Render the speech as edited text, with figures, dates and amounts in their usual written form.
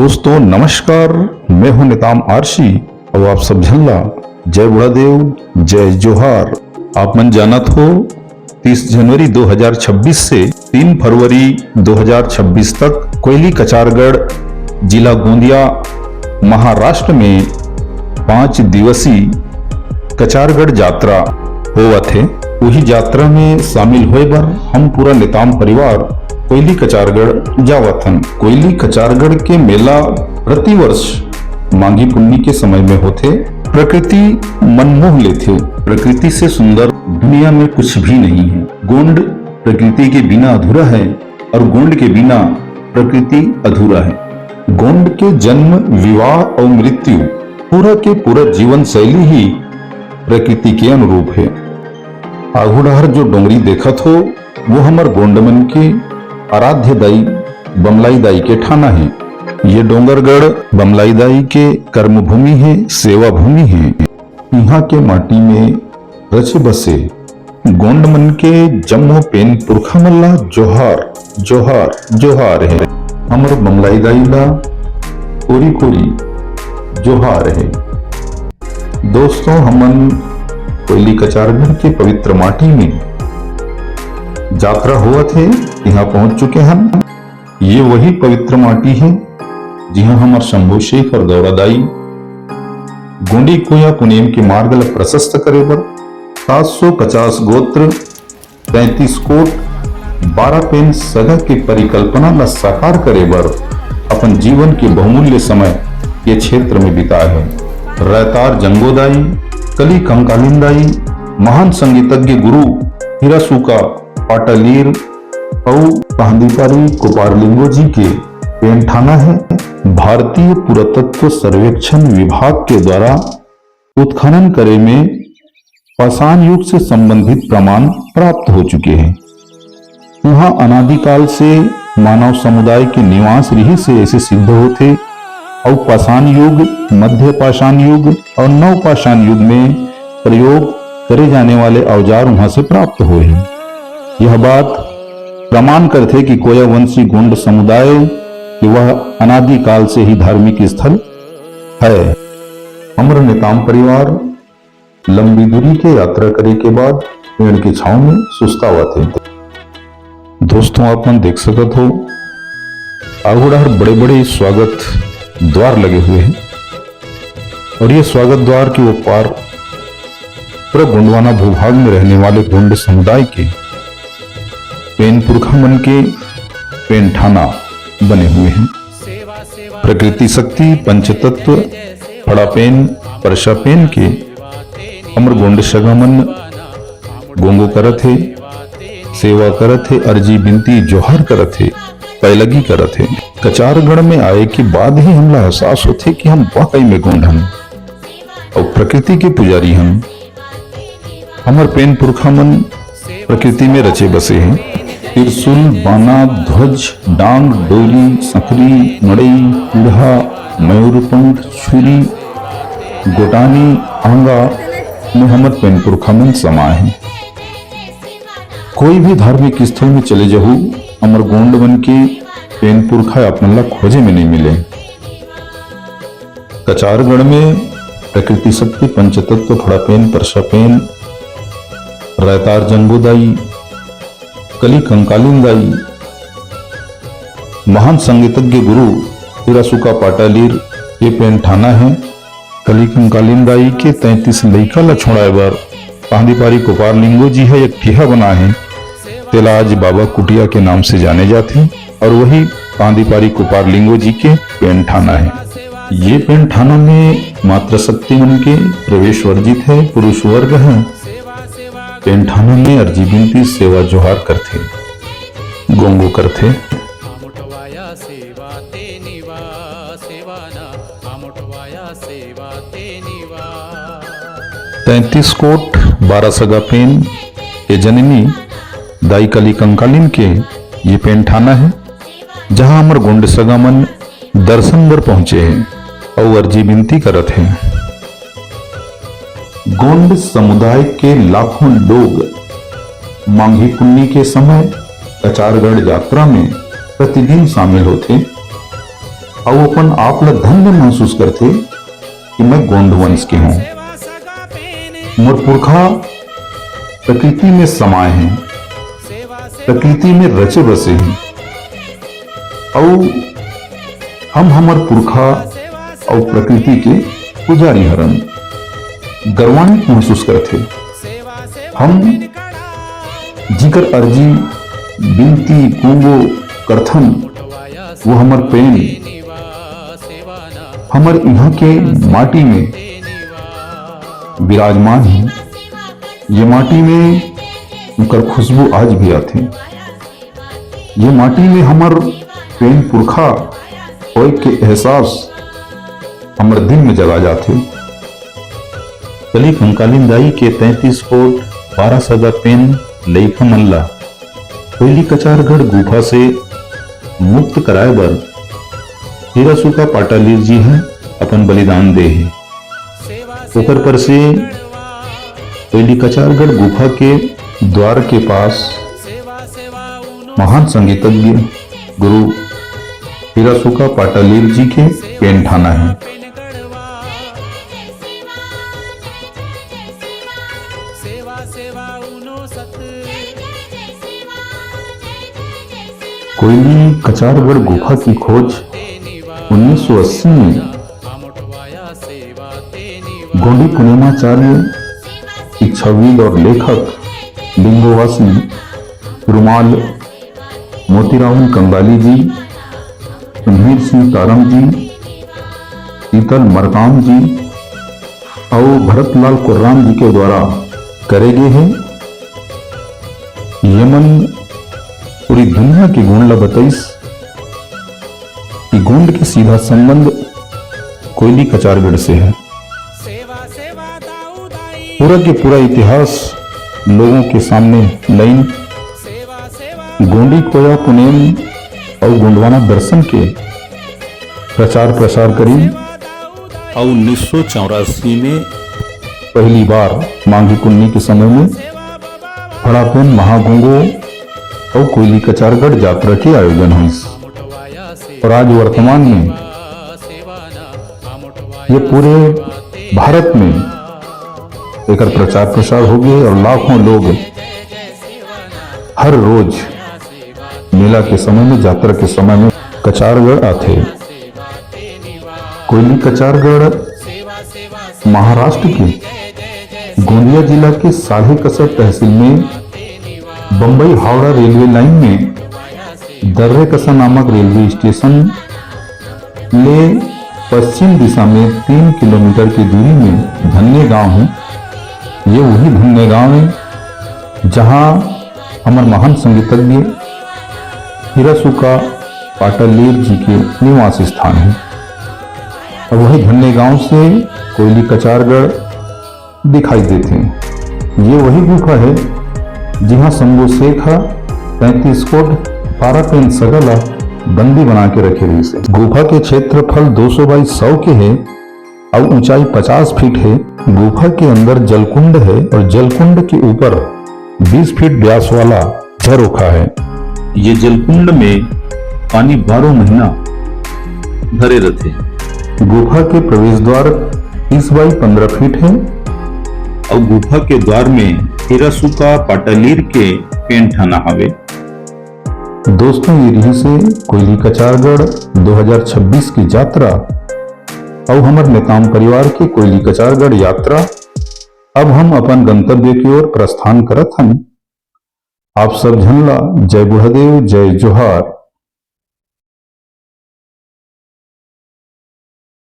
दोस्तों नमस्कार, मैं हूं निताम आरसी और आप सब झल्ला जय बुढ़ादेव जय जोहार। आप मन जानत हो 30 जनवरी 2026 से 3 फरवरी 2026 तक कोयली कचारगढ़ जिला गोंदिया महाराष्ट्र में 5 दिवसीय कचारगढ़ यात्रा होवत है। वही यात्रा में शामिल होए बर हम पूरा निताम परिवार कोयली कचारगढ़ जावत हन। कोयली कचारगढ़ के मेला प्रतिवर्ष माघी पुन्नी के समय में होते। प्रकृति मनमोह लेते। प्रकृति से सुंदर दुनिया में कुछ भी नहीं है। गोंड प्रकृति के बिना अधूरा है और गोंड के बिना प्रकृति अधूरा है। गोंड के जन्म, विवाह और मृत्यु पूरा के पूरा जीवन शैली ही प्रकृति के अनुरूप है। आगुड़हर जो डोंगरी देखत हो वो हमार गोंडमन के आराध्य दाई बमलाई दाई के ठाना है। ये डोंगरगढ़ बमलाई दाई के कर्मभूमि है, सेवा भूमि है। यहाँ के माटी में रचे बसे गोंड मन के जम्मो पेन पुरखा मल्ला जोहार जोहार जोहार है। हमर बमलाई दाई ला कोरी कोरी जोहार है। दोस्तों हमन कोयली कचारगढ़ के पवित्र माटी में यात्रा हुआ थे, यहाँ पहुंच चुके हम। ये वही पवित्र माटी है जहाँ हमार शंभू शेख और गौरादाई गोंडी कोया पुनेम के मार्ग ला प्रशस्त करे बर 750 गोत्र 33 कोट 12 पेन सगा के परिकल्पना ला साकार करे बर अपन जीवन के बहुमूल्य समय ये क्षेत्र में बिताए है। रैतार जंगोदाई, कली कंकालिंदाई, महान संगीतज्ञ गुरु हिरासुका पाटलीर और पांदीपारी कोपारलिंगो जी के पेंठाना है। भारतीय पुरातत्व सर्वेक्षण विभाग के द्वारा उत्खनन करे में पाषाण युग से संबंधित प्रमाण प्राप्त हो चुके हैं। वहाँ अनादिकाल से मानव समुदाय के निवास रही से ऐसे सिद्ध होते और पाषाण युग, मध्य पाषाण युग और नव पाषाण युग में प्रयोग करे जाने वाले औजार वहां से प्राप्त हुए हैं। यह बात प्रमाण करते कि कोया वंशी गोंड समुदाय कि वह अनादिकाल से ही धार्मिक स्थल है। अमर निताम परिवार लंबी दूरी के यात्रा करे के बाद पेड़ की छांव में सुस्तावा थे। दोस्तों आप मन देख सकत हो आगुड़हर बड़े बड़े स्वागत द्वार लगे हुए हैं और ये स्वागत द्वार के ऊपर पूरा गोंडवाना भूभाग में रहने वाले गोंड समुदाय के पेन पुरखा मन के पेंठाना बने हुए हैं। प्रकृति शक्ति पंचतत्व बड़ा पेन परशा पेन के अमर गोंड सगा मन गोंगो करत है, सेवा करत है, अर्जी बिनती जोहार करत है, पैलगी करत है। कचारगढ़ में आए के बाद ही हमला एहसास होते कि हम वाकई में गोंड हन और प्रकृति के पुजारी हन। हमर पेन पुरखा मन प्रकृति में रचे बसे हैं। त्रिशूल, बाना, ध्वज, डांग, डोरी, सकरी, मड़ई, पीढ़ा, मयूरपंख, छुरी, गोटानी, आंगा में हमर पेन पुरखा मन समाये हैं। कोई भी धार्मिक स्थल में चले जाहू अमर गोंड मन के पेन पुरखा अपन ला खोजे में नहीं मिले। कचारगढ़ में प्रकृति शक्ति पंचतत्व फड़ा पेन परशा पेन रैतार जंगोदाई, कली कंकालिंदाई, महान संगीतज्ञ गुरु हिरासुका पाटालीर ये पेंठाना है। कली कंकालिंदाई के 33 लइका ला छोड़ाए बर पांदीपारी कोपारलिंगो जी है एक ठिहा बना है। तेलाज बाबा कुटिया के नाम से जाने जाते हैं और वही पांदीपारी कोपारलिंगो जी के पेंठाना है। ये पेंठाना में मात्र शक्ति मन के प्रवेश वर्जित है, पुरुष वर्ग है। पेंठाना में अर्जी बिनती सेवा जोहार करते, गोंगो करते। 33 कोट 12 सगा पेन ये जननी दाई कली कंकालिन के ये पेंठाना है जहां हमर गोंड सगा मन दर्शन बर पहुंचे हैं और अर्जी बिनती करत हैं। गोंड समुदाय के लाखों लोग माघी पुन्नी के समय कचारगढ़ यात्रा में प्रतिदिन शामिल होते। और अपन आप ला धन्य महसूस करते कि मैं गोंड वंश के हूं। मोर पुरखा प्रकृति में समाये हैं, प्रकृति में रचे बसे हैं और हम हमार पुरखा और प्रकृति के पुजारी हरन गर्वान्वित महसूस करते। हम जिकर अर्जी बिनती कुंगो करथन वो हमार प्रेम हमार यहाँ के माटी में विराजमान है। ये माटी में उनकर खुशबू आज भी आते। ये माटी में हमार प्रेम पुरखा होए के एहसास हमारे दिल में जगा जाते। कली कंकालीन दाई के 33 कोट 12 सगा पेन लईखा मल्ला कोयली कचारगढ़ गुफा से मुक्त कराए बर हीरासुका पाटालीर जी हैं अपन बलिदान दे है। ओकर पर से कोयली कचारगढ़ गुफा के द्वार के पास महान संगीतज्ञ गुरु हीरासुका पाटालीर जी के पेन ठाना है। कोयली कचारगढ़ गुफा की खोज 1980 में गोंडी पुनेमाचार्य शिक्षाविद और लेखक लिंगोवासी रुमाल मोतीराम कंगाली जी, सुनील सिंह तारम जी, शीतल मरकाम जी और भरतलाल कुर्राम जी के द्वारा करे गए हैं। यमन पूरी दुनिया की गोंड ला बताइस कि गोंड के सीधा संबंध कोयली कचारगढ़ से है। पूरा के पूरा इतिहास लोगों के सामने लाइन गोंडी कोया पुनेम और गोंडवाना दर्शन के प्रचार प्रसार करी और 1984 में पहली बार मांगी कुन्नी के समय में फड़ापेन महागोंगो और कोयली कचारगढ़ यात्रा के आयोजन हुई और आज वर्तमान में ये पूरे भारत में एक प्रचार प्रसार हो गए और लाखों लोग हर रोज मेला के समय में यात्रा के समय में कचारगढ़ आते। कोयली कचारगढ़ महाराष्ट्र के गोंदिया जिला के साढ़े कसर तहसील में बंबई हावड़ा रेलवे लाइन में दर्रे कसा नामक रेलवे स्टेशन ले पश्चिम दिशा में 3 किलोमीटर की दूरी में धन्य गांव है। ये वही धन्य गांव है जहां हमारे महान संगीतज्ञ हीरासुका पाटालीर जी के निवास स्थान है। और वही धन्य गांव से कोयली कचारगढ़ दिखाई देते हैं। ये वही गुफा है जहां शंभू शेखा 35 कोट 12 पेन सगला बंदी बना के रखे रही से। गुफा के क्षेत्रफल 200 बाई 100 के है और ऊंचाई 50 फीट है। गुफा के अंदर जलकुंड है और जलकुंड के ऊपर 20 फीट व्यास वाला झरोखा है। ये जलकुंड में पानी 12 महीना भरे रहते। गुफा के प्रवेश द्वार 30 बाई 15 फीट है और गुफा के द्वार में हीरासुका पाटालीर के पेन ठाना हवे। दोस्तों ये रही से कोयली कचारगढ़ 2026 की यात्रा और हमारे नेताम परिवार की कोयली कचारगढ़ यात्रा। अब हम अपन गंतव्य की ओर प्रस्थान करत हन। आप सब झनला जय बुढ़देव जय जोहार।